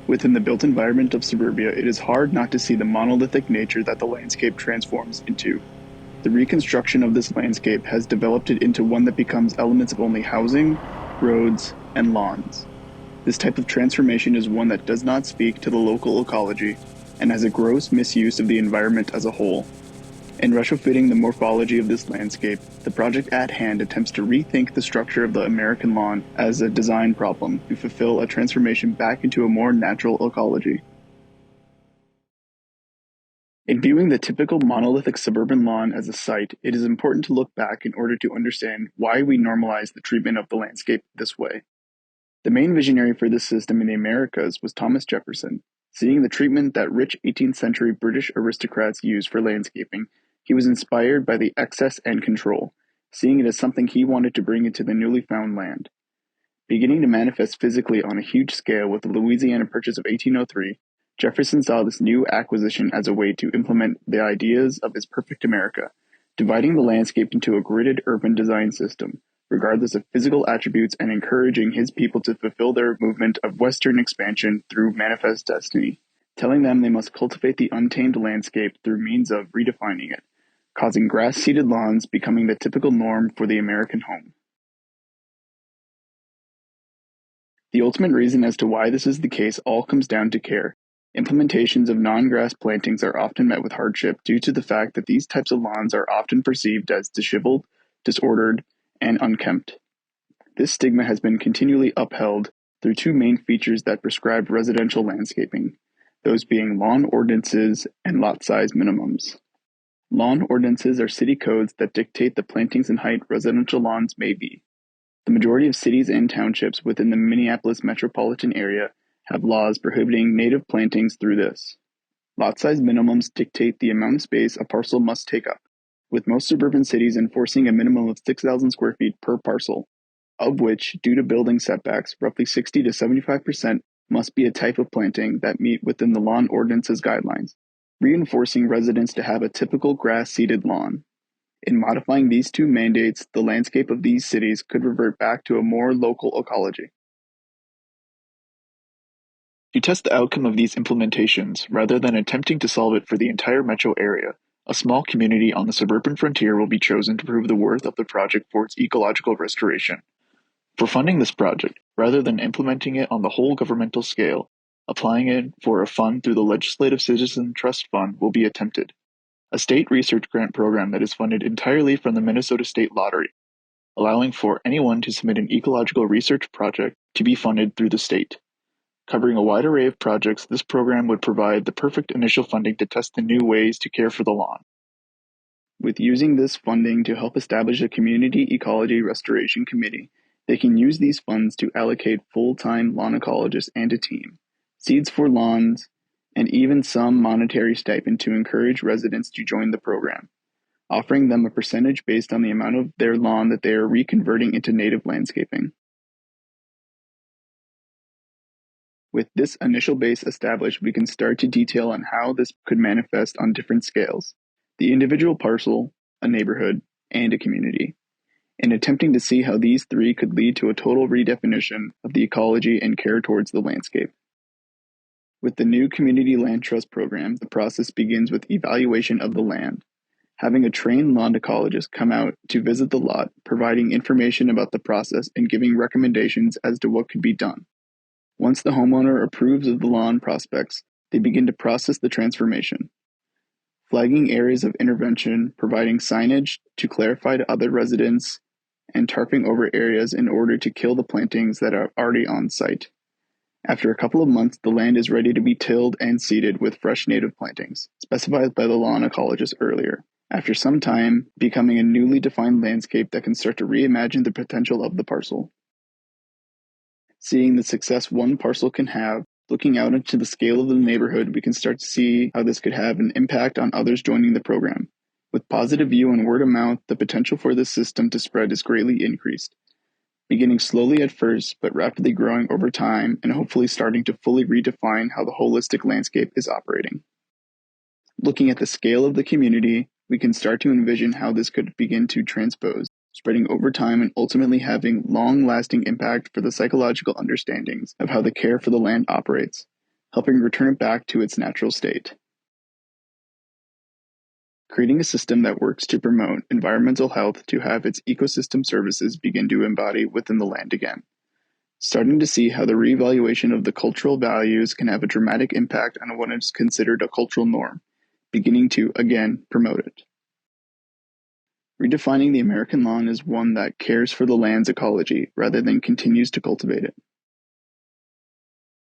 Within the built environment of suburbia, it is hard not to see the monolithic nature that the landscape transforms into. The reconstruction of this landscape has developed it into one that becomes elements of only housing, roads, and lawns. This type of transformation is one that does not speak to the local ecology and has a gross misuse of the environment as a whole. In retrofitting the morphology of this landscape, the project at hand attempts to rethink the structure of the American lawn as a design problem to fulfill a transformation back into a more natural ecology. In viewing the typical monolithic suburban lawn as a site, it is important to look back in order to understand why we normalize the treatment of the landscape this way. The main visionary for this system in the Americas was Thomas Jefferson. Seeing the treatment that rich 18th century British aristocrats used for landscaping, he was inspired by the excess and control, seeing it as something he wanted to bring into the newly found land. Beginning to manifest physically on a huge scale with the Louisiana Purchase of 1803, Jefferson saw this new acquisition as a way to implement the ideas of his perfect America, dividing the landscape into a gridded urban design system, regardless of physical attributes, and encouraging his people to fulfill their movement of Western expansion through manifest destiny, telling them they must cultivate the untamed landscape through means of redefining it, causing grass-seeded lawns becoming the typical norm for the American home. The ultimate reason as to why this is the case all comes down to care. Implementations of non-grass plantings are often met with hardship due to the fact that these types of lawns are often perceived as disheveled, disordered, and unkempt. This stigma has been continually upheld through two main features that prescribe residential landscaping, those being lawn ordinances and lot size minimums. Lawn ordinances are city codes that dictate the plantings and height residential lawns may be. The majority of cities and townships within the Minneapolis metropolitan area have laws prohibiting native plantings through this. Lot size minimums dictate the amount of space a parcel must take up, with most suburban cities enforcing a minimum of 6,000 square feet per parcel, of which, due to building setbacks, roughly 60 to 75% must be a type of planting that meet within the lawn ordinance's guidelines, reinforcing residents to have a typical grass-seeded lawn. In modifying these two mandates, the landscape of these cities could revert back to a more local ecology. To test the outcome of these implementations, rather than attempting to solve it for the entire metro area, a small community on the suburban frontier will be chosen to prove the worth of the project for its ecological restoration. For funding this project, rather than implementing it on the whole governmental scale, applying it for a fund through the Legislative Citizen Trust Fund will be attempted, a state research grant program that is funded entirely from the Minnesota State Lottery, allowing for anyone to submit an ecological research project to be funded through the state. Covering a wide array of projects, this program would provide the perfect initial funding to test the new ways to care for the lawn. With using this funding to help establish a community ecology restoration committee, they can use these funds to allocate full-time lawn ecologists and a team, seeds for lawns, and even some monetary stipend to encourage residents to join the program, offering them a percentage based on the amount of their lawn that they are reconverting into native landscaping. With this initial base established, we can start to detail on how this could manifest on different scales: the individual parcel, a neighborhood, and a community, in attempting to see how these three could lead to a total redefinition of the ecology and care towards the landscape. With the new Community Land Trust program, the process begins with evaluation of the land, having a trained lawn ecologist come out to visit the lot, providing information about the process and giving recommendations as to what could be done. Once the homeowner approves of the lawn prospects, they begin to process the transformation, flagging areas of intervention, providing signage to clarify to other residents, and tarping over areas in order to kill the plantings that are already on site. After a couple of months, the land is ready to be tilled and seeded with fresh native plantings, specified by the lawn ecologist earlier. After some time, becoming a newly defined landscape that can start to reimagine the potential of the parcel. Seeing the success one parcel can have, looking out into the scale of the neighborhood, we can start to see how this could have an impact on others joining the program. With positive view and word of mouth, the potential for this system to spread is greatly increased, beginning slowly at first, but rapidly growing over time, and hopefully starting to fully redefine how the holistic landscape is operating. Looking at the scale of the community, we can start to envision how this could begin to transpose, spreading over time and ultimately having long-lasting impact for the psychological understandings of how the care for the land operates. helping return it back to its natural state. Creating a system that works to promote environmental health to have its ecosystem services begin to embody within the land again. Starting to see how the reevaluation of the cultural values can have a dramatic impact on what is considered a cultural norm, beginning to, again, promote it. Redefining the American lawn as one that cares for the land's ecology rather than continues to cultivate it.